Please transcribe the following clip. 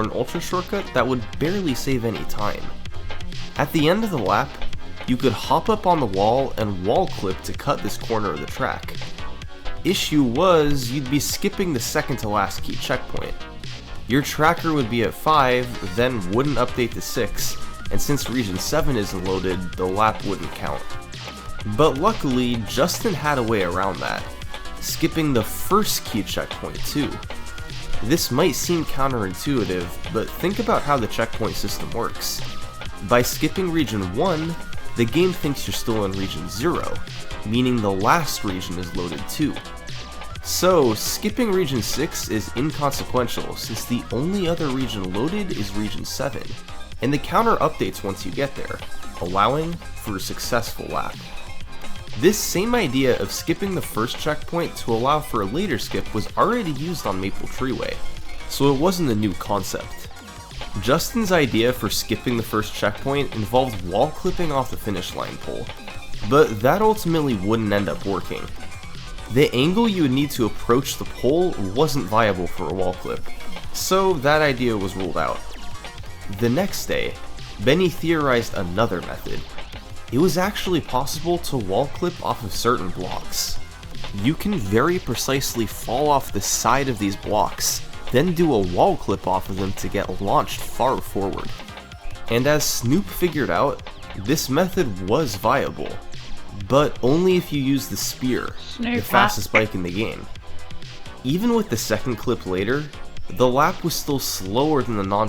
an ultra shortcut that would barely save any time. At the end of the lap, you could hop up on the wall and wall clip to cut this corner of the track. Issue was, you'd be skipping the second to last key checkpoint. Your tracker would be at 5, then wouldn't update to 6, and since region 7 isn't loaded, the lap wouldn't count. But luckily, Justin had a way around that, skipping the first key checkpoint too. This might seem counterintuitive, but think about how the checkpoint system works. By skipping region 1, the game thinks you're still in region 0, meaning the last region is loaded too. So, skipping region 6 is inconsequential since the only other region loaded is region 7, and the counter updates once you get there, allowing for a successful lap. This same idea of skipping the first checkpoint to allow for a later skip was already used on Maple Treeway, so it wasn't a new concept. Justin's idea for skipping the first checkpoint involved wall clipping off the finish line pole, but that ultimately wouldn't end up working. The angle you would need to approach the pole wasn't viable for a wall clip, so that idea was ruled out. The next day, Benny theorized another method. It was actually possible to wall clip off of certain blocks. You can very precisely fall off the side of these blocks, then do a wall clip off of them to get launched far forward. And as Snoop figured out, this method was viable, but only if you use the spear, the fastest bike in the game. Even with the second clip later, the lap was still slower than the non